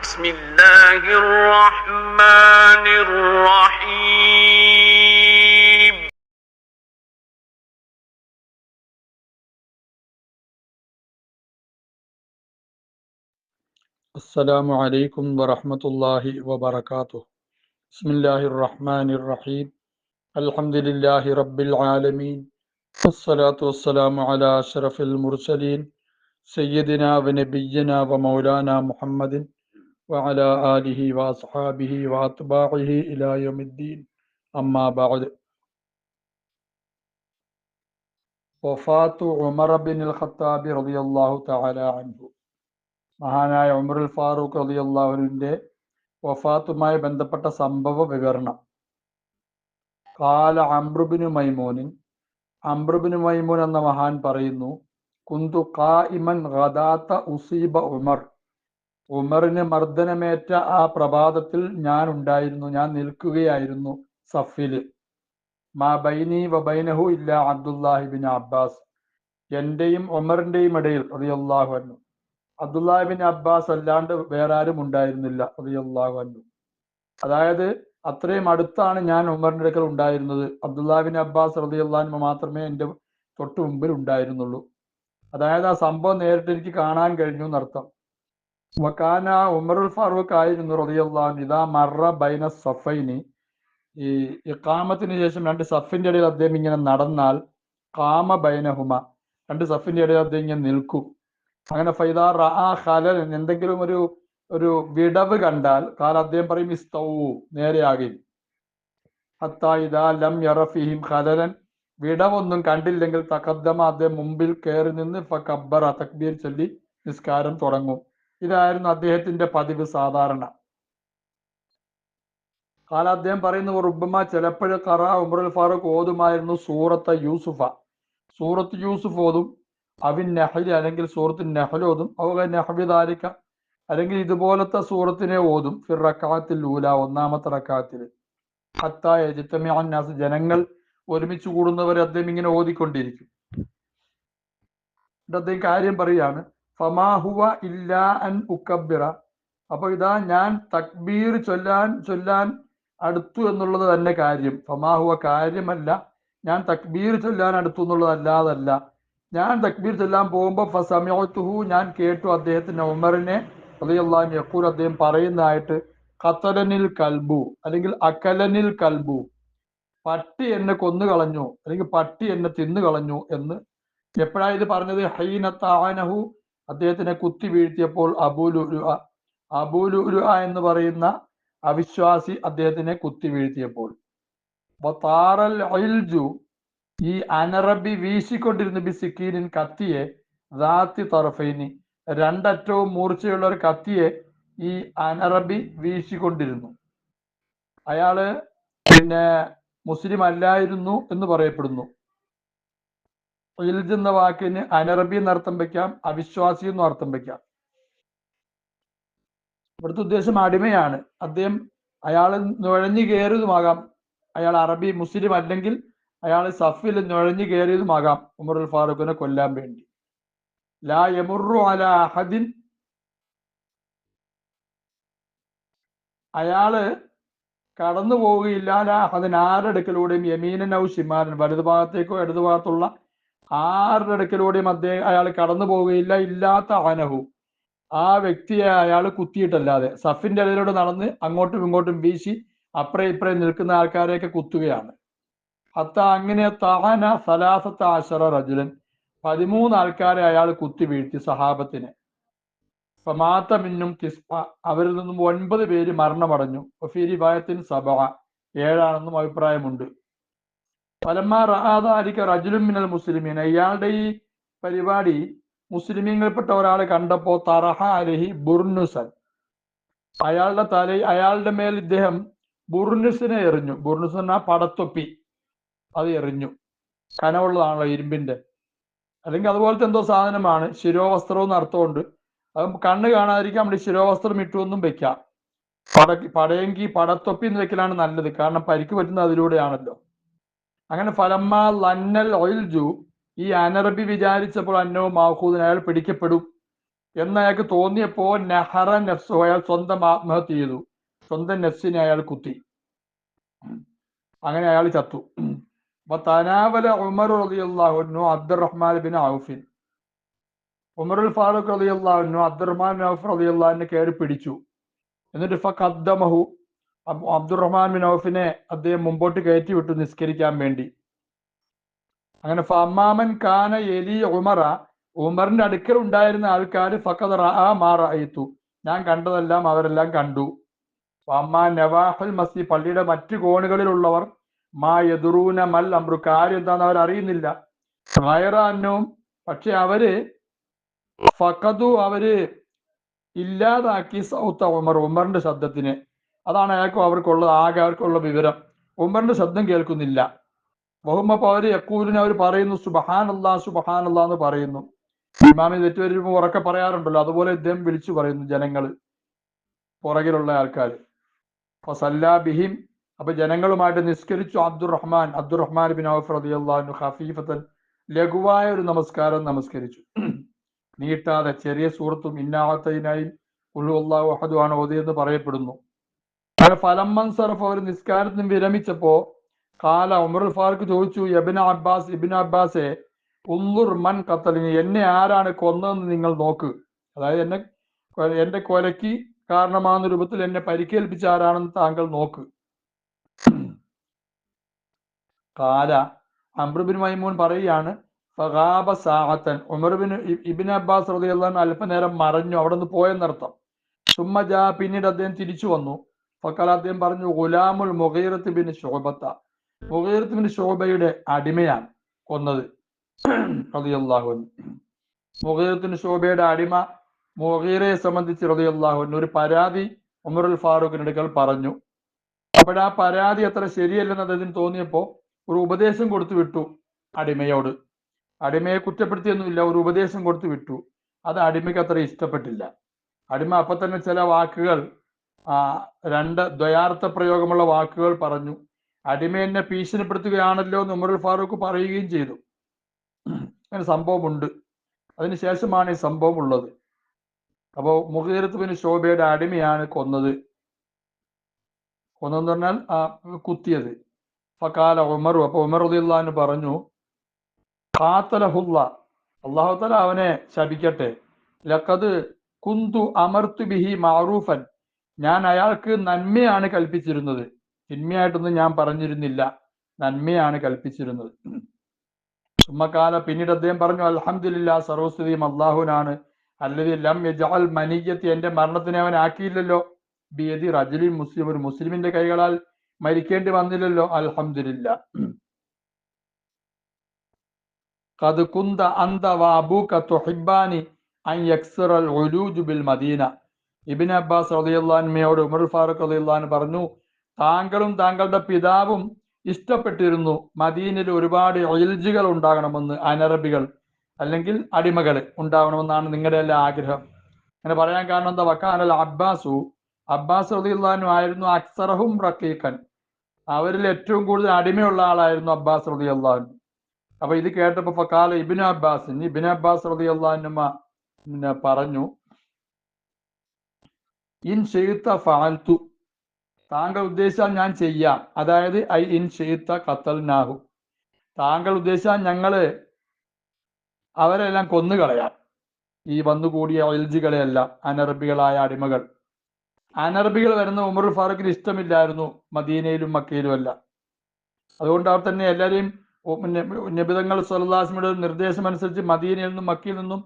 بسم الله الرحمن الرحيم. السلام عليكم ورحمة الله وبركاته. بسم الله الرحمن الرحيم. الحمد لله رب العالمين، والصلاة والسلام على أشرف المرسلين سيدنا ونبينا ومولانا محمد وعلى آله وأصحابه وأتباعه إلى يوم الدين. أما بعد. وفاة عمر بن الخطاب رضي الله تعالى عنه. മഹാനായ ഉമറുൽ ഫാറൂഖ് റളിയല്ലാഹു അൻഹുവിന്റെ വഫാത്തുമായി ബന്ധപ്പെട്ട സംഭവ വിവരണം. കാല അംറുബിനു മൈമൂനിൻ, അംറുബിനു മൈമൂൻ എന്ന മഹാൻ പറയുന്നു, കുന്തു ഖായിമൻ ഗദാത ഉസീബ ഉമർ, ഉമറിന് മർദ്ദനമേറ്റ ആ പ്രഭാതത്തിൽ ഞാൻ നിൽക്കുകയായിരുന്നു സഫില്. മാ ബൈനി വ ബൈനഹു ഇല്ല അബ്ദുല്ലാഹിബിൻ അബ്ബാസ്, എന്റെയും ഉമറിന്റെയും ഇടയിൽ റളിയല്ലാഹു അൻഹു അബ്ദുല്ലാഹിബിൻ അബ്ബാസ് അല്ലാണ്ട് വേറെ ആരും ഉണ്ടായിരുന്നില്ല റളിയല്ലാഹു അൻഹു. അതായത് അത്രയും അടുത്താണ് ഞാൻ ഉമറിന്റെ അടുക്കൽ ഉണ്ടായിരുന്നത്. അബ്ദുല്ലാഹിബിൻ അബ്ബാസ് റളിയല്ലാഹു അൻഹു മാത്രമേ എൻ്റെ തൊട്ട് മുമ്പിൽ ഉണ്ടായിരുന്നുള്ളൂ. അതായത് ആ സംഭവം നേരിട്ട് എനിക്ക് കാണാൻ കഴിഞ്ഞു എന്നർത്ഥം. വകാന ഉമറുൽ ഫാറൂഖ് ആയിരുന്നു റളിയല്ലാഹു അൻഹു ഇദാ മർറ ബൈന സഫൈനി, ഈ ഇഖാമത്തിന് ശേഷം രണ്ട് സഫിന്റെ ഇടയിൽ അദ്ദേഹം ഇങ്ങനെ നടന്നാൽ, ഖാമ ബൈനഹുമ, രണ്ട് സഫിന്റെ ഇടയിൽ അദ്ദേഹം ഇങ്ങനെ നിൽക്കും. അങ്ങനെ ഫൈദാ റഅ ഖലലൻ, എന്തെങ്കിലും ഒരു വിടവ് കണ്ടാൽ, അദ്ദേഹം പറയും ഇസ്തവൂ, നേരെയാകി. ഹത്താ ഇദാ ലം യറ ഫീഹിം ഖലലൻ, വിടവൊന്നും കണ്ടില്ലെങ്കിൽ തഖദ്ദമ, അദ്ദേഹം മുമ്പിൽ കയറി നിന്ന് ഫകബ്ബറ, തക്ബീർ ചൊല്ലി നിസ്കാരം തുടങ്ങും. ഇതായിരുന്നു അദ്ദേഹത്തിന്റെ പതിവ് സാധാരണ. അദ്ദേഹം പറയുന്നു, റുബ്ബമ, ചിലപ്പോൾ ഖറ ഉമറുൽ ഫാറൂഖ് ഓതുമായിരുന്നു സൂറത്ത് യൂസുഫ് ഓതും, അവിൻ നഹ്ൽ, അല്ലെങ്കിൽ സൂറത്ത് നഹ്ൽ ഓതും, ഔ നഹ്വി ദാലിക, അല്ലെങ്കിൽ ഇതുപോലത്തെ സൂറത്തിനെ ഓതും, ഫിർ റക്അത്തിൽ ഊല, ഒന്നാമത്തെ റക്അത്തിൽ. ഹത്താ യജ്തമിഅ അന്നാസ്, ജനങ്ങൾ ഒരുമിച്ച് കൂടുന്നവരെ അദ്ദേഹം ഇങ്ങനെ ഓതിക്കൊണ്ടിരിക്കും. അദ്ദേഹം കാര്യം പറയാണ്, ഫമാ ഹുവ ഇല്ലാ അൻ ഉക്കബ്ബിറ, അപ്പൊ ഇതാ ഞാൻ തക്ബീർ ചൊല്ലാൻ അടുത്തു എന്നുള്ളത് തന്നെ കാര്യം. ഫമാ ഹുവ, കാര്യമല്ല, ഞാൻ തക്ബീർ ചൊല്ലാൻ അടുത്തു എന്നുള്ളതല്ലാതല്ല. ഞാൻ തക്ബീർ ചൊല്ലാൻ പോകുമ്പോൾ ഫസമിഅതുഹു, ഞാൻ കേട്ടു അദ്ദേഹത്തിന്, ഉമറിനെ റളിയല്ലാഹു അൻഹു യഖൂൽ, അദ്ദേഹം പറയുന്നതായിട്ട്, ഖതലനിൽ കൽബു, അല്ലെങ്കിൽ അകലനിൽ കൽബു, പട്ടി എന്നെ കൊന്നു കളഞ്ഞു, അല്ലെങ്കിൽ പട്ടി എന്നെ തിന്നു കളഞ്ഞു എന്ന്. എപ്പോഴാണ് ഇത് പറഞ്ഞത്? ഹൈന തഅനഹു, അദ്ദേഹത്തിനെ കുത്തി വീഴ്ത്തിയപ്പോൾ. അബൂലുഅ എന്ന് പറയുന്ന അവിശ്വാസി അദ്ദേഹത്തിനെ കുത്തി വീഴ്ത്തിയപ്പോൾ. വതാറൽ ഇൽജു, ഈ അനറബി വീശിക്കൊണ്ടിരുന്നു, ബിസിക്കീനിൻ, കത്തിയെ, ദാത്തി തറഫൈനി, രണ്ടറ്റവും മൂർച്ചയുള്ള ഒരു കത്തിയെ ഈ അനറബി വീശിക്കൊണ്ടിരുന്നു. അയാള് മുസ്ലിം അല്ലായിരുന്നു എന്ന് പറയപ്പെടുന്നു. ഇൽജ് എന്ന വാക്കിന് അനറബി എന്നർത്ഥം വയ്ക്കാം, അവിശ്വാസി എന്നും അർത്ഥം വയ്ക്കാം. ഇവിടുത്തെ ഉദ്ദേശം അടിമയാണ്. അയാൾ നുഴഞ്ഞു കയറിയതുമാകാം, അയാൾ അറബി മുസ്ലിം അല്ലെങ്കിൽ അയാൾ സഫിൽ നുഴഞ്ഞു കയറിയതുമാകാം ഉമറുൽ ഫാറൂഖിനെ കൊല്ലാൻ വേണ്ടി. ലാ യമുറു അലാ അഹദിൻ, അയാള് കടന്നു പോവുകയില്ല, ലാ അഹദിൻ, ആരുടെ അടുക്കലൂടെയും, യമീനൻ ഔ ഷിമാലൻ, വലതു ഭാഗത്തേക്കോ ഇടതു ഭാഗത്തുള്ള ആരുടെ അടുക്കലൂടെയും അയാൾ കടന്നു പോവുകയില്ല, ഇല്ലാത്ത അനഹു, ആ വ്യക്തിയെ അയാൾ കുത്തിയിട്ടല്ലാതെ. സഫിന്റെ ഇടയിലൂടെ നടന്ന് അങ്ങോട്ടും ഇങ്ങോട്ടും വീശി അപ്പുറേ ഇപ്പുറേ നിൽക്കുന്ന ആൾക്കാരെയൊക്കെ കുത്തുകയാണ്. അങ്ങനെ തഅന സലാസത്ത അശറ റജുലൻ, 13 ആൾക്കാരെ അയാൾ കുത്തി വീഴ്ത്തി, സഹാബത്തിനെ. ഫമാത മിന്നും തിസ്അ, അവരിൽ നിന്നും 9 പേര് മരണമടഞ്ഞു. ഫീ റിവായത്തിൻ സബഅ, 7 അഭിപ്രായമുണ്ട്. ഫലമ്മാ റഅ ദാലിക റജുലുൻ മിനൽ മുസ്ലിമീൻ, ഇയാളുടെ ഈ പരിപാടി മുസ്ലിമീങ്ങൾപ്പെട്ട ഒരാൾ കണ്ടപ്പോ, തറഹ അലൈഹി ബുർനുസൻ, അയാളുടെ മേൽ ഇദ്ദേഹം ബുർനുസിനെ എറിഞ്ഞു. ബുർനുസ് എന്ന പടത്തൊപ്പി, അത് എറിഞ്ഞു. കനമുള്ളതാണല്ലോ, ഇരുമ്പിന്റെ, അല്ലെങ്കിൽ അതുപോലത്തെ എന്തോ സാധനമാണ്. ശിരോവസ്ത്രം എന്ന് അർത്ഥമുണ്ട്. അത് കണ്ണ് കാണാതിരിക്കാൻ നമ്മൾ ശിരോവസ്ത്രം ഇട്ടുവെന്നും വെക്കാം. പടത്തൊപ്പി എന്ന് വെക്കലാണ് നല്ലത്, കാരണം പരിക്ക് പറ്റുന്നത് അതിലൂടെയാണല്ലോ. അങ്ങനെ ഫലമ്മ ലന്നൽ ഒയിൽജു, ഈ അനറബി വിചാരിച്ചപ്പോൾ അന്നവും മാഹൂദൻ, അയാൾ പിടിക്കപ്പെടും, എന്നയാൾക്ക് തോന്നിയപ്പോ നഹറ നഫ്സു, അയാൾ സ്വന്തം ആത്മഹത്യ ചെയ്തു, സ്വന്തം നഫ്സിനെ അയാൾ കുത്തി, അങ്ങനെ അയാൾ ചത്തു. തനാവല ഉമർ റളിയല്ലാഹു അൻഹു അബ്ദുറഹ്മാൻ ബിൻ ഔഫിൻ, ഉമറുൽ ഫാറൂഖ് റളിയല്ലാഹു അൻഹു അബ്ദുറഹ്മാൻ ബിൻ ഔഫ് റളിയല്ലാഹു അൻഹു കയറി പിടിച്ചു. എന്നിട്ട് ഫഖദ്ദമഹു, അബ്ദുറഹ്മാൻ ബിൻ ഔഫിനെ അദ്ദേഹം മുമ്പോട്ട് കയറ്റി വിട്ടു നിസ്കരിക്കാൻ വേണ്ടി. അങ്ങനെ ഫഅമ്മാമൻ കാന യലി ഉമറ, ഉമറിന്റെ അടുക്കൽ ഉണ്ടായിരുന്ന ആൾക്കാർ ഫഖദ് റഅ മാ റഅയ്തു, ഞാൻ കണ്ടതെല്ലാം അവരെല്ലാം കണ്ടു. അമ്മാ നവാഹുൽ മസ്ജിദ്, പള്ളിയുടെ മറ്റു കോണുകളിലുള്ളവർ മാ യദുറൂന മൽ അംറു, കാര്യം എന്താണെന്ന് അവർ അറിയുന്നില്ല. ഗൈറഅന്നഹും, പക്ഷെ അവര് ഫഖദു, അവര് ഇല്ലാതാക്കി സൗത്ത ഉമർ, ഉമറിന്റെ ശബ്ദത്തിന്. അതാണ് അവർക്കുള്ളത്, ആകെ അവർക്കുള്ള വിവരം. ഉമറിന്റെ ശബ്ദം കേൾക്കുന്നില്ല. വഹുമ, അവര് യഖൂലിന്, അവർ പറയുന്നു സുബ്ഹാനല്ലാ സുബ്ഹാനല്ലാ എന്ന് പറയുന്നു. ഇമാമിന് തെറ്റ് വരുമ്പോൾ ഉറക്കെ പറയാറുണ്ടല്ലോ, അതുപോലെ ഇദ്ദേഹം വിളിച്ചു പറയുന്നു, ജനങ്ങള് പുറകിലുള്ള ആൾക്കാർ. ഫസല്ലാ ബിഹിം, അപ്പൊ ജനങ്ങളുമായിട്ട് നിസ്കരിച്ചു. അബ്ദുറഹ്മാൻ ബിൻ ഔഫ് റളിയല്ലാഹു അൻഹു ഖഫീഫത്തൻ, ലഘുവായ ഒരു നമസ്കാരം നമസ്കരിച്ചു, നീട്ടാതെ. ചെറിയ സൂറത്തും ഇന്നാഅത്തൈനായും ഖുൽ ഹുവല്ലാഹു അഹദു ആണ് ഓതിയെന്ന് പറയപ്പെടുന്നു. ഫലമ്മൻ സറഫ, ഒരു നിസ്കാരത്തിന് വിരമിച്ചപ്പോ കാല, ഉമറുൽ ഫാറൂഖ് ചോദിച്ചു, ഇബ്നു അബ്ബാസെ, ഉൻദുർ മൻ ഖത്തലിനി, എന്നെ ആരാണ് കൊന്നതെന്ന് നിങ്ങൾ നോക്ക്. അതായത് എന്റെ കൊലയ്ക്ക് കാരണമാകുന്ന രൂപത്തിൽ എന്നെ പരിക്കേൽപ്പിച്ച ആരാണെന്ന് താങ്കൾ നോക്ക്. കാല, അംർ ബിൻ മൈമൂൻ പറയുകയാണ്, ഫഗാബ സാഅത്തൻ, ഇബ്നു അബ്ബാസ് റളിയല്ലാഹു അൻഹു അല്പനേരം മറഞ്ഞു, അവിടെ നിന്ന് പോയെന്നർത്ഥം. സുമ്മ ജാ, പിന്നീട് അദ്ദേഹം തിരിച്ചു വന്നു. ഫഖാല, അദ്ദേഹം പറഞ്ഞു, ഗുലാമുൽ മുഗീറത്ത് ബിൻ ശുഅബത്ത, മുഗീറത്ത് ബിൻ ശുഅബയുടെ അടിമയാണ് കൊന്നത് റളിയല്ലാഹു അൻഹു. മുഗീറത്ത് ബിൻ ശുഅബയുടെ അടിമ മുഗീറയെ സംബന്ധിച്ച് റളിയല്ലാഹു അൻഹു ഒരു പരാതി ഉമറുൽ ഫാറൂഖിന്റെ അടുക്കൽ പറഞ്ഞു. അപ്പോഴാ പരാതി അത്ര ശരിയല്ലെന്ന് അദ്ദേഹത്തിന് തോന്നിയപ്പോ ഒരു ഉപദേശം കൊടുത്തു വിട്ടു അടിമയോട്. അടിമയെ കുറ്റപ്പെടുത്തിയൊന്നുമില്ല, ഒരു ഉപദേശം കൊടുത്തു വിട്ടു. അത് അടിമയ്ക്ക് അത്ര ഇഷ്ടപ്പെട്ടില്ല. അടിമ അപ്പൊ തന്നെ ചില വാക്കുകൾ, രണ്ട് ദ്വയാർത്ഥ പ്രയോഗമുള്ള വാക്കുകൾ പറഞ്ഞു. അടിമ എന്നെ ഭീഷണിപ്പെടുത്തുകയാണല്ലോ എന്ന് ഉമറുൽ ഫാറൂഖ് പറയുകയും ചെയ്തു. അങ്ങനെ സംഭവമുണ്ട്. അതിനുശേഷമാണ് ഈ സംഭവം ഉള്ളത്. അപ്പോ മുഗീറത്ത് ബിൻ ശുഅബയുടെ അടിമയാണ് കൊന്നതെന്ന് പറഞ്ഞാൽ കുത്തിയത്. ഫഖാല ഉമറു, അപ്പൊ ഉമർ റളിയല്ലാഹു അൻഹു പറഞ്ഞു, ഖാതലഹുല്ലാ, അല്ലാഹു തആല അവനെ ശപിക്കട്ടെ. ലഖദ് കുന്തു അമർതു ബിഹി മഅറൂഫൻ, ഞാൻ അയാൾക്ക് നന്മയാണ് കൽപ്പിച്ചിരുന്നത്, തിന്മയായിട്ടൊന്നും ഞാൻ പറഞ്ഞിരുന്നില്ല, നന്മയാണ് കൽപ്പിച്ചിരുന്നത്. സുമ്മക്കാല, പിന്നീട് അദ്ദേഹം പറഞ്ഞു, അൽഹംദുലില്ലാഹ്, സർവസ്തുതിയും അല്ലാഹുവിനാണ്, അല്ലദീ ലം യജ്അൽ മനിയ്യത്തി, എന്റെ മരണത്തിനെ അവൻ ആക്കിയില്ലല്ലോ, ബിയദി റജുലിൻ മുസ്ലിം, ഒരു മുസ്ലിമിന്റെ കൈകളാൽ മരിക്കേണ്ടി വന്നില്ലല്ലോ, അൽഹംദുലില്ലാഹ്. ഖദ് കുന്ത അന്ത വഅബൂക തുഹിബ്ബാനി അൻ യക്സറൽ ഉലൂജ് ബിൽ മദീന. ഇബ്നു അബ്ബാസ് റളിയല്ലാഹു അൻഹുയോട് ഉമറുൽ ഫാറൂഖ് റളിയല്ലാഹു അൻഹു പറഞ്ഞു, താങ്കളും താങ്കളുടെ പിതാവും ഇഷ്ടപ്പെട്ടിരുന്നു മദീനയിൽ ഒരുപാട് ഇൽജുകൾ ഉണ്ടാകണമെന്ന്, അനറബികൾ അല്ലെങ്കിൽ അടിമകൾ ഉണ്ടാവണമെന്നാണ് നിങ്ങളുടെ എല്ലാ ആഗ്രഹം. അങ്ങനെ പറയാൻ കാരണം എന്താ? വക്കാനൽ അബ്ബാസ് റളിയല്ലാഹു അൻഹു ആയിരുന്നു അക്സറഹും റഖീഖൻ, അവരിൽ ഏറ്റവും കൂടുതൽ അടിമയുള്ള ആളായിരുന്നു അബ്ബാസ് റളിയല്ലാഹു അൻഹു. അപ്പൊ ഇത് കേട്ടപ്പോ ഫഖാല ഇബ്നു അബ്ബാസ് റളിയല്ലാഹു അൻഹു പറഞ്ഞു, ഇൻ ഷിഇത ഫഅൽതു, താങ്കൾ ഉദ്ദേശിച്ചാൽ ഞാൻ ചെയ്യാം. അതായത് ഐ ഇൻ ഷിഇത ഖതൽനാഹു, താങ്കൾ ഉദ്ദേശിച്ചാൽ ഞങ്ങള് അവരെല്ലാം കൊന്നുകളയാം, ഈ വന്നുകൂടിയ ഇൽജികളെയെല്ലാം, അനറബികളായ അടിമകൾ. അനറബികൾ വരുന്ന ഉമറുൽ ഫാറൂഖിന് ഇഷ്ടമില്ലായിരുന്നു, മദീനയിലും മക്കയിലും അല്ല. അതുകൊണ്ട് അവർ തന്നെ എല്ലാവരെയും നബി തങ്ങൾ സ്വല്ലല്ലാഹു അലൈഹി വസല്ലമയുടെ നിർദ്ദേശം അനുസരിച്ച് മദീനയിൽ നിന്നും മക്കയിൽ നിന്നും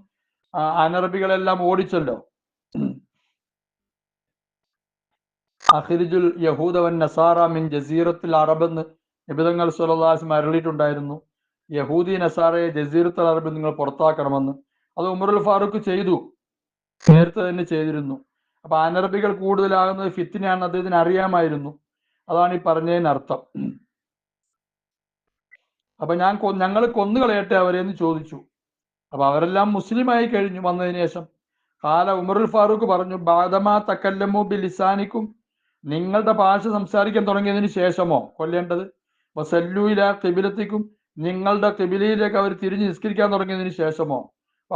അനറബികളെല്ലാം ഓടിച്ചല്ലോ. അഖ്രിജുൽ യഹൂദ വൻ നസാറ മിൻ ജസീറത്തുൽ അറബ് എന്ന് നബി തങ്ങൾ സ്വല്ലല്ലാഹു അലൈഹി വസല്ലം അരുളിയിട്ടുണ്ടായിരുന്നു. യഹൂദി നസാറയെ ജസീറത്തുൽ അറബ് നിങ്ങൾ പുറത്താക്കണമെന്ന്. അത് ഉമറുൽ ഫാറൂഖ് ചെയ്തു, നേരത്തെ തന്നെ ചെയ്തിരുന്നു. അപ്പൊ അനറബികൾ കൂടുതലാകുന്നത് ഫിത്നയാണെന്ന് അദ്ദേഹത്തിന് അറിയാമായിരുന്നു. അതാണ് ഈ പറഞ്ഞതിനർത്ഥം. അപ്പൊ ഞങ്ങൾ കൊന്നുകളയട്ടെ അവരെ എന്ന് ചോദിച്ചു. അപ്പൊ അവരെല്ലാം മുസ്ലിമായി കഴിഞ്ഞു വന്നതിന് ശേഷം. കാല, ഉമറുൽ ഫാറൂഖ് പറഞ്ഞു, ബാദമാ തക്കല്ലമു ബിലിസാനിക്കും, നിങ്ങളുടെ ഭാഷ സംസാരിക്കാൻ തുടങ്ങിയതിന് ശേഷമോ കൊല്ലേണ്ടത്? വസല്ലു ഇലാ ഖിബിലത്തിക്കും, നിങ്ങളുടെ ഖിബിലയിലേക്ക് അവർ തിരിഞ്ഞ് നിസ്കരിക്കാൻ തുടങ്ങിയതിന് ശേഷമോ?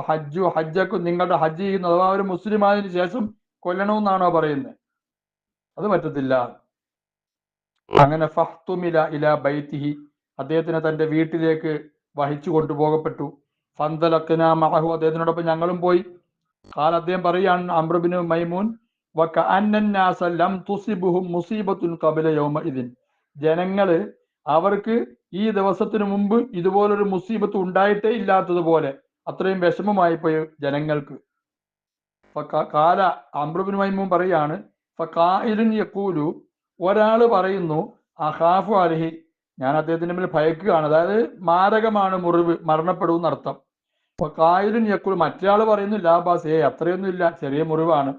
ഹജ്ജു ഹജ്ജക്കും നിങ്ങളുടെ ഹജ്ജ് ചെയ്യുന്നു അഥവാ ഒരു മുസ്ലിം ആയതിനു ശേഷം കൊല്ലണമെന്നാണോ പറയുന്നത്? അത് പറ്റത്തില്ല. അങ്ങനെ ഫഹ്തുമില ഇല ബൈത്തിഹി, അദ്ദേഹത്തിനെ തന്റെ വീട്ടിലേക്ക് വഹിച്ചു കൊണ്ടുപോകപ്പെട്ടു. ഫന്തലഖ്ന മഅഹു, അദ്ദേഹത്തിനോടൊപ്പം ഞങ്ങളും പോയി. ഖാൽ, അദ്ദേഹം പറയുകയാണ്, അംർ ഇബ്നു മൈമൂൻ, വകഅന്നന്നാസ ലം തുസിബുഹും മുസീബത്തുൻ ഖബല യൗമഇദിൻ, ജനങ്ങള് അവർക്ക് ഈ ദിവസത്തിന് മുമ്പ് ഇതുപോലൊരു മുസീബത്ത് ഉണ്ടായിട്ടേ ഇല്ലാത്തതുപോലെ അത്രയും വിഷമമായി പോയി ജനങ്ങൾക്ക്. കാല അംർ ഇബ്നു മൈമൂൻ പറയാണ്, ഫഖായിലുൻ യഖൂലു, ഒരാള് പറയുന്നു, അഖാഫു അലൈഹി, ഞാൻ അദ്ദേഹത്തിന്റെ മേൽ ഭയക്കുകയാണ്, അതായത് മാരകമാണ് മുറിവ്, മരണപ്പെടും അർത്ഥം. ഫഖായിലുൻ യഖൂൽ, മറ്റൊരാൾ പറയുന്നു, ലാബാസ്, അത്രയൊന്നും ഇല്ല, ചെറിയ മുറിവാണ്.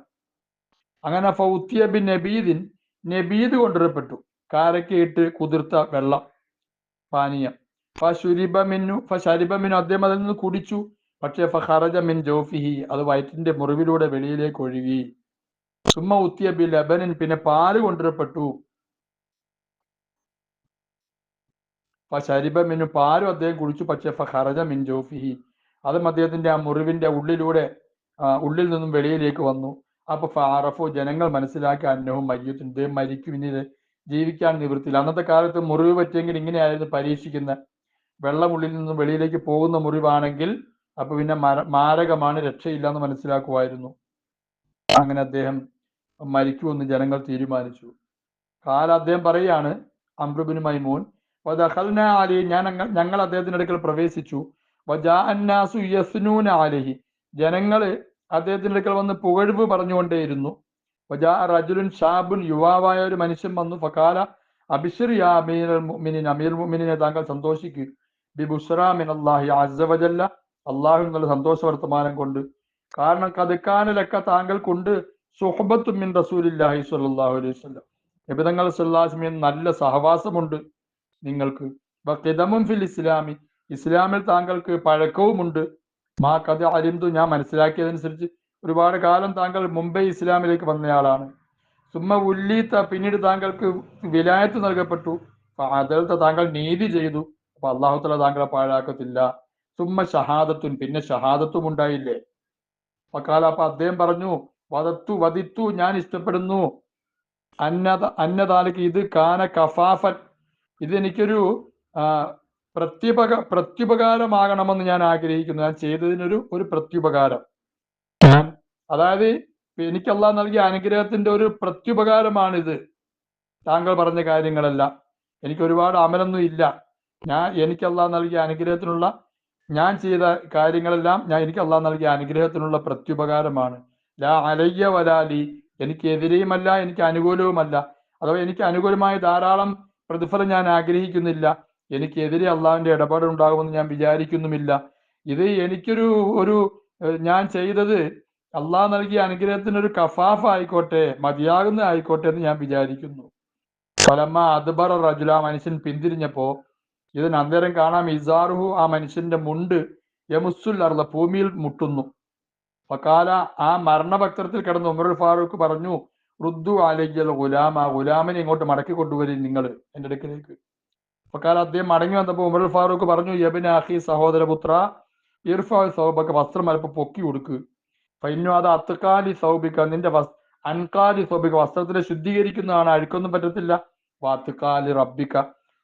അങ്ങനെ ഫൗത്തിയ ബിൻ നബീദിൻ, നബീദ് കൊണ്ടുവരപ്പെട്ടു, കാരക്കയിട്ട് കുതിർത്ത വെള്ളം, പാനീയം. ഫശരിബ മിന്നു, അദ്ദേഹം അതിൽ നിന്ന് കുടിച്ചു. പക്ഷേ ഫഖറജ മിൻ ജൗഫിഹി, അത് വയറ്റിന്റെ മുറിവിലൂടെ വെളിയിലേക്ക് ഒഴുകി. സുമ്മ ഉത്തിയ ബി ലബനിൻ, പിന്നെ പാല് കൊണ്ടുവരപ്പെട്ടു. ഫശരിബ മിന്നു, പാലും അദ്ദേഹം കുടിച്ചു. പക്ഷേ ഫഖറജ മിൻ ജൗഫിഹി, അതും അദ്ദേഹത്തിന്റെ ആ മുറിവിന്റെ ഉള്ളിലൂടെ ഉള്ളിൽ നിന്നും വെളിയിലേക്ക് വന്നു. അപ്പൊ ഫാറഫു, ജനങ്ങൾ മനസ്സിലാക്കി, അന്നഹും മയ്യിത്തുൻ, ഇദ്ദേഹം മരിക്കും, ഇനി ജീവിക്കാൻ നിവൃത്തിയില്ല. അന്നത്തെ കാലത്ത് മുറിവ് പറ്റിയെങ്കിൽ ഇങ്ങനെയായിരുന്നു പരീക്ഷിക്കുന്ന, വെള്ളം ഉള്ളിൽ നിന്നും വെളിയിലേക്ക് പോകുന്ന മുറിവാണെങ്കിൽ അപ്പൊ പിന്നെ മാരകമാണ്, രക്ഷയില്ല എന്ന് മനസ്സിലാക്കുമായിരുന്നു. അങ്ങനെ അദ്ദേഹം മരിക്കുമെന്ന് ജനങ്ങൾ തീരുമാനിച്ചു. കാല, അദ്ദേഹം പറയാണ്, അംർ ഇബ്നു മൈമൂൻ, വദഖൽനാ അലൈഹി, ഞങ്ങൾ അദ്ദേഹത്തിന്റെ അടുക്കൽ പ്രവേശിച്ചു. വജാ അന്നാസു യസ്നൂന അലൈഹി, ജനങ്ങള് അദ്ദേഹത്തിന്റെ അടുക്കൽ വന്ന് പുകഴ്വ് പറഞ്ഞുകൊണ്ടേയിരുന്നു. വജാ റജുലുൻ ഷാബുൻ, യുവാവായ ഒരു മനുഷ്യൻ വന്നു. ഫഖാല, അബ്ശിർ യാ അമീറുൽ മുഅ്മിനീൻ, അമീറുൽ മുഅ്മിനീനെ താങ്കൾ സന്തോഷിക്കൂ, ബിബുശ്റാ മിനല്ലാഹി അസ്സ വജല്ല, അല്ലാഹു നിങ്ങളുടെ സന്തോഷ വർത്തമാനം കൊണ്ട്. കാരണം ഖദ് കാന ലക, താങ്കൾക്കുണ്ട്, സുഹബത്തു മിൻ റസൂലില്ലാഹി സ്വല്ലല്ലാഹു അലൈഹി വസല്ലം, നബി തങ്ങൾ സല്ലല്ലാഹു അലൈഹി വസല്ലം നല്ല സഹവാസമുണ്ട് നിങ്ങൾക്ക്. വഖിദമുൻ ഫിൽ ഇസ്ലാമി, ഇസ്ലാമിൽ താങ്കൾക്ക് പഴക്കവുമുണ്ട്. മാ ഖദ് അലിംതു, ഞാൻ മനസ്സിലാക്കിയതനുസരിച്ച് ഒരുപാട് കാലം താങ്കൾ മുംബൈ ഇസ്ലാമിലേക്ക് വന്നയാളാണ്. സുമ്മ ഉല്ലീത്ത, പിന്നീട് താങ്കൾക്ക് വിലായത്ത് നൽകപ്പെട്ടു. ഫഅദൽത, താങ്കൾ നീതി ചെയ്തു. അപ്പൊ അല്ലാഹു തആല താങ്കളെ പാഴാക്കത്തില്ല. സുമ്മ ഷഹാദത്തുൻ, പിന്നെ ഷഹാദത്തും ഉണ്ടായില്ലേ. ഫഖാല, അപ്പൊ അദ്ദേഹം പറഞ്ഞു, വദിത്തു, ഞാൻ ഇഷ്ടപ്പെടുന്നു, അന്നദാലിക, ഇത് കാന കഫാഫൻ, ഇത് എനിക്കൊരു പ്രത്യുപകാരമാകണമെന്ന് ഞാൻ ആഗ്രഹിക്കുന്നു, ഞാൻ ചെയ്തതിനൊരു പ്രത്യുപകാരം. അതായത് എനിക്ക് അല്ലാഹ് നൽകിയ അനുഗ്രഹത്തിന്റെ ഒരു പ്രത്യുപകാരമാണിത്. താങ്കൾ പറഞ്ഞ കാര്യങ്ങളെല്ലാം, എനിക്ക് ഒരുപാട് അമലൊന്നും ഇല്ല, എനിക്ക് അല്ലാഹ് നൽകിയ അനുഗ്രഹത്തിനുള്ള, ഞാൻ ചെയ്ത കാര്യങ്ങളെല്ലാം എനിക്ക് അല്ലാഹ് നൽകിയ അനുഗ്രഹത്തിനുള്ള പ്രത്യുപകാരമാണ്. ലാ അലയ്യ വലാലി, എനിക്ക് എതിരെയുമല്ല, എനിക്ക് അനുകൂലവുമല്ല. അഥവാ എനിക്ക് അനുകൂലമായ ധാരാളം പ്രതിഫലം ഞാൻ ആഗ്രഹിക്കുന്നില്ല, എനിക്കെതിരെ അള്ളാഹുവിന്റെ ഇടപാടുണ്ടാകുമെന്ന് ഞാൻ വിചാരിക്കുന്നുമില്ല. ഇത് എനിക്കൊരു ഞാൻ ചെയ്തത് അള്ളാഹ് നൽകിയ അനുഗ്രഹത്തിനൊരു കഫാഫ് ആയിക്കോട്ടെ, മതിയാകുന്ന ആയിക്കോട്ടെ എന്ന് ഞാൻ വിചാരിക്കുന്നു. ഫലമ്മ അദ്ബറ റജുല, മനുഷ്യൻ പിന്തിരിഞ്ഞപ്പോ, ഇതിന് അന്നേരം കാണാം, ഇസാറുഹു, ആ മനുഷ്യന്റെ മുണ്ട്, യമുസുൽ അർള, ഭൂമിയിൽ മുട്ടുന്നു. ഫഖാല, ആ മരണഭക്തത്തിൽ കിടന്ന് ഉമറുൽ ഫാറൂഖ് പറഞ്ഞു, റുദ്ദു അലയ്യൽ ഗുലാമ, ഗുലാമിനെ ഇങ്ങോട്ട് മടക്കി കൊണ്ടുവരും നിങ്ങൾ എന്റെ അടുക്കിലേക്ക്. ഫഖാല, അദ്ദേഹം മടങ്ങി വന്നപ്പോൾ ഉമറുൽ ഫാറൂഖ് പറഞ്ഞു, യബ്ന അഖി, സഹോദരപുത്ര, ഇർഫഅ സൗബക, വസ്ത്രം അല്പം പൊക്കി കൊടുക്ക്. ഫൈന്നു, അത് അത്കാലി സൗബിക, നിന്റെ അൻകാലി സൗബിക, വസ്ത്രത്തിനെ ശുദ്ധീകരിക്കുന്നതാണ്, അഴുക്കൊന്നും പറ്റത്തില്ല. വാത്കാലി റബ്ബിക,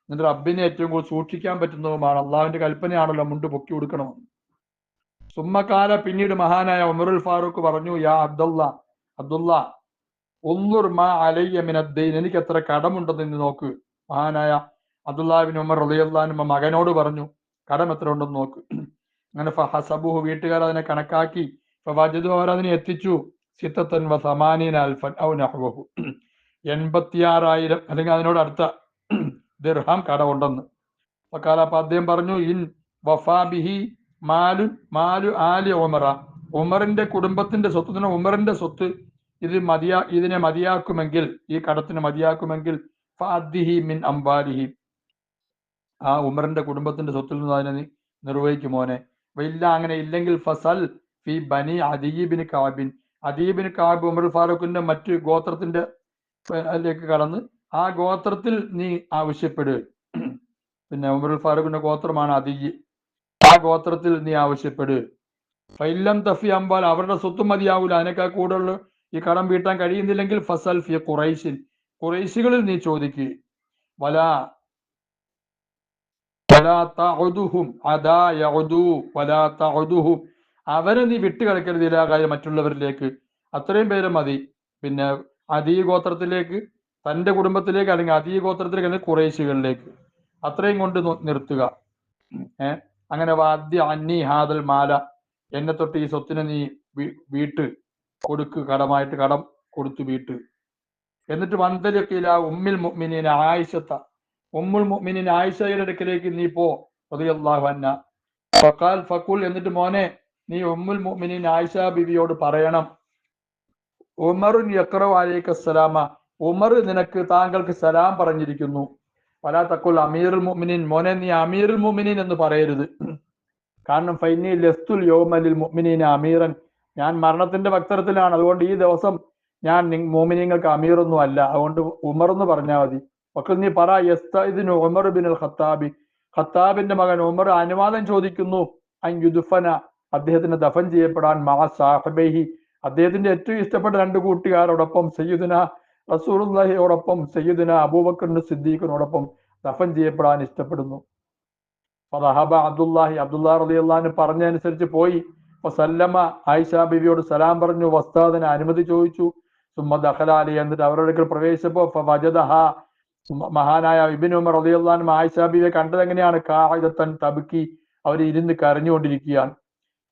നിന്റെ റബ്ബിനെ ഏറ്റവും കൂടുതൽ സൂക്ഷിക്കാൻ പറ്റുന്നതുമാണ്, അള്ളാഹുവിന്റെ കൽപ്പനയാണല്ലോ മുണ്ട് പൊക്കി കൊടുക്കണമെന്ന്. സുമ്മക്കാല, പിന്നീട് മഹാനായ ഉമറുൽ ഫാറൂഖ് പറഞ്ഞു, യാ അബ്ദുള്ള, ഉൻദുർ മാ അലയ്യ മിനദ്ദൈൻ, എനിക്ക് എത്ര കടമുണ്ടെന്ന് ഇന്ന് നോക്ക്. മഹാനായ അബ്ദുല്ലാഹ് ഇബ്നു ഉമർ റളിയല്ലാഹു അൻഹു മകനോട് പറഞ്ഞു, കടം എത്ര ഉണ്ടെന്ന് നോക്ക്. അങ്ങനെ ഫഹസബുഹു, വീട്ടുകാർ അതിനെ കണക്കാക്കി. ഫവജദു, അവർ അതിനെ എത്തിച്ചു. സിത്തൻ വ സമാനീന അൽഫൻ ഔ നഹ്വഹു, 86,000 അല്ലെങ്കിൽ അതിനോട് അടുത്ത ദിർഹം കടമുണ്ടെന്ന്. ഫഖാല, അപ്പൊ അദ്ദേഹം പറഞ്ഞു, ഇൻ വഫാ ബിഹി മാലു ആലി ഉമറ, ഉമറിന്റെ കുടുംബത്തിന്റെ സ്വത്ത്, ഉമറിന്റെ സ്വത്ത് ഇതിനെ മതിയാക്കുമെങ്കിൽ, ഈ കടത്തിന് മതിയാക്കുമെങ്കിൽ, ഫഅദ്ദിഹി മിൻ അംവാലിഹി, ആ ഉമറിന്റെ കുടുംബത്തിന്റെ സ്വത്തിൽ നിന്ന് അതിനെ നിർവഹിക്കുമോനെ. ഇല്ല, അങ്ങനെ ഇല്ലെങ്കിൽ ഫസൽ ഫി ബനി അദീബിന് കാബിൻ, അദീബിന് കാബ് ഉമർ ഫാറൂഖിന്റെ മറ്റു ഗോത്രത്തിന്റെ അതിലേക്ക് കടന്ന് ആ ഗോത്രത്തിൽ നീ ആവശ്യപ്പെടുക. പിന്നെ ഉമർ ഫാറൂഖിന്റെ ഗോത്രമാണ് അദീ, ആ ഗോത്രത്തിൽ നീ ആവശ്യപ്പെടുക. ഫൈലം തഫി അമ്പാൽ അവരുടെ സ്വത്തും മതിയാവൂല, അതിനേക്കാൾ കൂടുതൽ ഈ കടം വീട്ടാൻ കഴിയുന്നില്ലെങ്കിൽ ഫസൽ ഫി ഖുറൈശിൻ, ഖുറൈശികളിൽ നീ ചോദിക്കുക. വലാ വലാ തഅുദുഹും അദാ യഉദു വലാ തഅുദുഹും, അവരെ നീ വിട്ടുകളിക്കരുത് ഇലാ ഗൈരി, മറ്റുള്ളവരിലേക്ക്. അത്രയും പേര് മതി. പിന്നെ അദീ ഗോത്രത്തിലേക്ക്, തന്റെ കുടുംബത്തിലേക്ക്, അല്ലെങ്കിൽ അദീ ഗോത്രത്തിലേക്ക്, അല്ലെങ്കിൽ ഖുറൈശികളിലേക്ക്, അത്രയും കൊണ്ട് നിർത്തുക. അങ്ങനെ വാദ്യ അന്നി ഹാദൽ മാല, എന്നെ തൊട്ട് ഈ സ്വത്തിനെ നീ വീട്ട് കൊടുക്ക്, കടമായിട്ട് കടം കൊടുത്തു വീട്ട്. എന്നിട്ട് വന്തലിക്കില ഉമ്മിൽ മുഅ്മിനീന ആയിഷത്ത, ഉമ്മുൽ മുഅ്മിനീൻ ആയിഷയുടെ അടുക്കലേക്ക് നീ പോ, റളിയല്ലാഹു അൻഹ. ഫഖാൽ ഫഖുൽ, എന്നിട്ട് മോനെ നീ ഉമ്മുൽ മുഅ്മിനീൻ ആയിഷ ബിവിയോട് പറയണം, ഉമറുൻ യഖറഉ അലൈക സലാമ, ഉമർ നിനക്ക് താങ്കൾക്ക് സലാം പറഞ്ഞിരിക്കുന്നു. വലാ തഖുൽ അമീറുൽ മുഅ്മിനീൻ, മോനെ നീ അമീറുൽ മുഅ്മിനീൻ എന്ന് പറയരുത്. കാരണം ഫൈനി ലസ്തുൽ യൗമ ലിൽ മുഅ്മിനീന അമീറൻ, ഞാൻ മരണത്തിന്റെ വക്തരത്തിലാണ്, അതുകൊണ്ട് ഈ ദിവസം ഞാൻ മുഅ്മിനീങ്ങൾക്ക് അമീറൊന്നും അല്ല, അതുകൊണ്ട് ഉമർ എന്ന് പറഞ്ഞാൽ മതി. പക്ഷെ നീ പറ യസ്തഇദ്നു ഉമർ ബിനുൽ ഖത്താബി, ഖത്താബിന്റെ മകൻ ഉമർ അനുവാദം ചോദിക്കുന്നു, അൻ യുദ്ഫന, അദ്ദേഹത്തിന് ദഫൻ ചെയ്യപ്പെടാൻ, മഅ സാഹിബൈഹി, അദ്ദേഹത്തിന്റെ ഏറ്റവും ഇഷ്ടപ്പെട്ട രണ്ട് കൂട്ടുകാരോടൊപ്പം, സയ്യിദുന റസൂലുള്ളാഹിയോടൊപ്പം, സയ്യിദുന അബൂബക്കർ സിദ്ദീഖിനോടൊപ്പം ദഫൻ ചെയ്യപ്പെടാൻ ഇഷ്ടപ്പെടുന്നു. ഫദഹബ അബ്ദുല്ലാഹി, അബ്ദുല്ലാഹ് റളിയല്ലാഹു അൻഹു പറഞ്ഞതനുസരിച്ച് പോയി. വസല്ലമ, ആയിഷ ബിവിയോട് സലാം പറഞ്ഞു. വസ്താദിന് അനുമതി ചോദിച്ചു. സുമ്മ ദഖല അലൈഹി, എന്നിട്ട് അവരുടെ അടുക്കൽ പ്രവേശിച്ചപ്പോൾ ഫവജദഹ, മഹാനായ ഇബ്നു ഉമർ റളിയല്ലാഹു അൻഹു ആയിഷ ബിവിയെ കണ്ടത് എങ്ങനെയാണ്? ഖാഇദത്തൻ തബ്കി, അവർ ഇരുന്ന് കരഞ്ഞുകൊണ്ടിരിക്കുകയാണ്.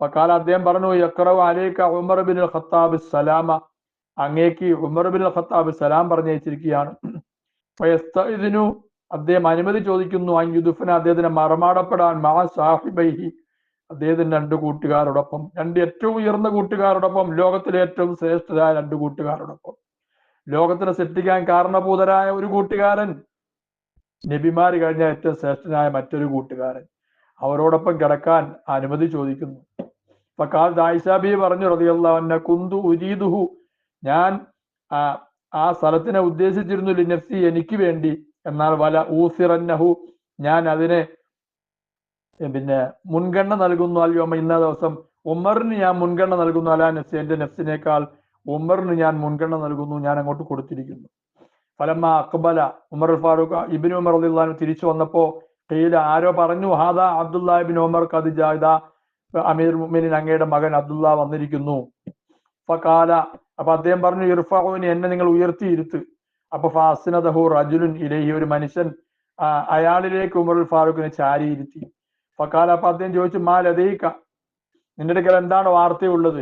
ഫഖാല, അദ്ദേഹം പറഞ്ഞു, യഖറഉ അലൈക ഉമർ ബിനുൽ ഖത്താബ് സലാമ, അങ്ങേക്ക് ഉമർ ബിനുൽ ഖത്താബ് സലാം പറഞ്ഞയച്ചിരിക്കുകയാണ്. ഫയസ്തഇദ്നു, അദ്ദേഹം അനുമതി ചോദിക്കുന്നു, അൻ യുദ്ഫന, അദ്ദേഹത്തിന് മറമാടപ്പെടാൻ, മഅ സാഹിബൈഹി, അദ്ദേഹത്തിന്റെ രണ്ട് കൂട്ടുകാരോടൊപ്പം, രണ്ട് ഏറ്റവും ഉയർന്ന കൂട്ടുകാരോടൊപ്പം, ലോകത്തിലെ ഏറ്റവും ശ്രേഷ്ഠരായ രണ്ട് കൂട്ടുകാരോടൊപ്പം, ലോകത്തിനെ സൃഷ്ടിക്കാൻ കാരണഭൂതരായ ഒരു കൂട്ടുകാരൻ, നബിമാര് കഴിഞ്ഞ ഏറ്റവും ശ്രേഷ്ഠനായ മറ്റൊരു കൂട്ടുകാരൻ, അവരോടൊപ്പം കിടക്കാൻ അനുമതി ചോദിക്കുന്നു. ഫഖാൽ, ആയിഷ ബി പറഞ്ഞു റളിയല്ലാഹു അൻഹ, കുന്തു ഉരീദുഹു, ഞാൻ ആ സ്ഥലത്തിനെ ഉദ്ദേശിച്ചിരുന്നു, ലിനഫ്സി, എനിക്ക് വേണ്ടി, എന്നാൽ വല ഊസിറന്നഹു, ഞാൻ അതിനെ പിന്നെ മുൻഗണന നൽകുന്നു, അല്യോമ, ഇന്ന ദിവസം, ഉമറിന് ഞാൻ മുൻഗണന നൽകുന്നു, അലാ നഫ്സി, എന്റെ നഫ്സിനേക്കാൾ ഉമറിന് ഞാൻ മുൻഗണന നൽകുന്നു, ഞാൻ അങ്ങോട്ട് കൊടുത്തിരിക്കുന്നു. ഫലമ്മ അക്ബല ഉമർ ഫാറൂഖ്, ഇബ്നു ഉമർ റളിയല്ലാഹു അൻഹു തിരിച്ചു വന്നപ്പോ, ഖീല, ആരോ പറഞ്ഞു, ഹാദാ അബ്ദുല്ലാഹ് ഇബ്നു ഉമർ ഖദ് ജാഅ, അമീർ മുഅ്മിനീൻ അങ്ങയുടെ മകൻ അബ്ദുല്ലാഹ് വന്നിരിക്കുന്നു. ഫഖാല, അപ്പൊ അദ്ദേഹം പറഞ്ഞു, ഇർഫഉനി, എന്നെ നിങ്ങൾ ഉയർത്തിയിരുത്ത്. അപ്പൊ ഫഅസ്നദഹു റജുലുൻ ഇലൈഹി, ഒരു മനുഷ്യൻ അയാളിലേക്ക് ഉമർ ഫാറൂഖിനെ ചാരിയിരുത്തി. ഫഖാല, അപ്പൊ അദ്ദേഹം ചോദിച്ചു, മാ ലദൈക, നിന്റെ അടുക്കൽ എന്താണ് വാർത്തയുള്ളത്?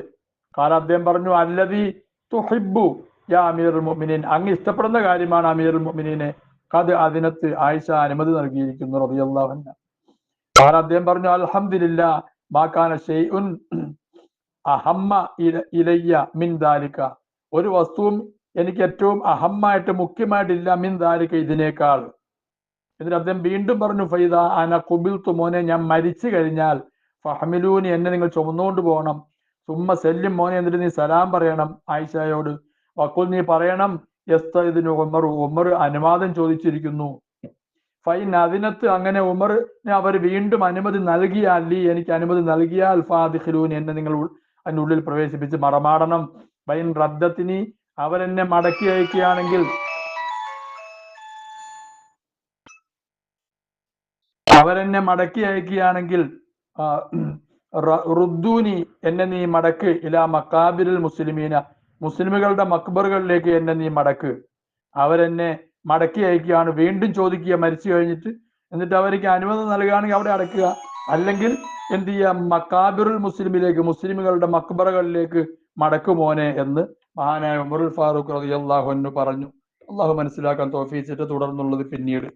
കാല, അദ്ദേഹം പറഞ്ഞു, അല്ലദീ തുഹിബ്ബു യാ അമീറുൽ മുഅ്മിനീൻ, അങ്ങ് ഇഷ്ടപ്പെടുന്ന കാര്യമാണ് അമീറുൽ മുഅ്മിനീനെ, ഖദ് അദിനത്ത്, ആയിഷ അനുമതി നൽകിയിരിക്കുന്നു, റളിയല്ലാഹു അൻഹ. കാല, അദ്ദേഹം പറഞ്ഞു, അൽഹംദുലില്ലാ, മാ കാന ശൈഉൻ അഹമ്മ ഇലയ്യ മിൻ ദാലിക, ഒരു വസ്തുവും എനിക്ക് ഏറ്റവും അഹമ്മായിട്ട്, മുഖ്യമായിട്ടില്ല, മിൻ ദാലിക, ഇതിനേക്കാൾ. എന്നിട്ട് അദ്ദേഹം വീണ്ടും പറഞ്ഞു, ഫൈദ അന ഖുബിൽതു, മോനെ ഞാൻ മരിച്ചു കഴിഞ്ഞാൽ, ഫഹമിലൂനി, എന്നെ നിങ്ങൾ ചുമന്നുകൊണ്ട് പോകണം. സുമ്മ സല്ലിം, മോനെ എന്നിട്ട് നീ സലാം പറയണം ആയിഷയോട്. വഖുൽ, നീ പറയണം, യസ്തഇദ്നു ഉമർ, ഉമർ അനുവാദം ചോദിച്ചിരിക്കുന്നു. ഫൈൻ അതിനത്ത്, അങ്ങനെ ഉമറിന് അവർ വീണ്ടും അനുമതി നൽകിയാൽ, ലീ, എനിക്ക് അനുമതി നൽകിയാൽ, ഫാദിഖിലൂനി, എന്നെ നിങ്ങൾ അതിൻ്റെ ഉള്ളിൽ പ്രവേശിപ്പിച്ച് മറമാടണം. ഫൈൻ റദ്ദത്തിനി, അവരെന്നെ മടക്കി അയക്കുകയാണെങ്കിൽ, റുദ്ദൂനി, എന്നെ നീ മടക്ക്, ഇലാ മക്കാബിരിൽ മുസ്ലിമീന, മുസ്ലിമുകളുടെ മക്ബറുകളിലേക്ക് എന്നെ നീ മടക്ക്. അവരെന്നെ മടക്കി അയക്കുകയാണ്, വീണ്ടും ചോദിക്കുക മരിച്ചു കഴിഞ്ഞിട്ട്. എന്നിട്ട് അവർക്ക് അനുമതി നൽകുകയാണെങ്കിൽ അവിടെ അടക്കുക, അല്ലെങ്കിൽ എന്ത് ചെയ്യുക, മക്കാബിറുൽ മുസ്ലിമിലേക്ക്, മുസ്ലിമുകളുടെ മക്ബറകളിലേക്ക് മടക്കുമോനെ എന്ന് മഹാനായ ഉമറുൽ ഫാറൂഖ് റളിയല്ലാഹു അൻഹു പറഞ്ഞു. അള്ളാഹു മനസ്സിലാക്കാൻ തൗഫീഖ് ചെയ്തിട്ട് തുടർന്നുള്ളത് പിന്നീട്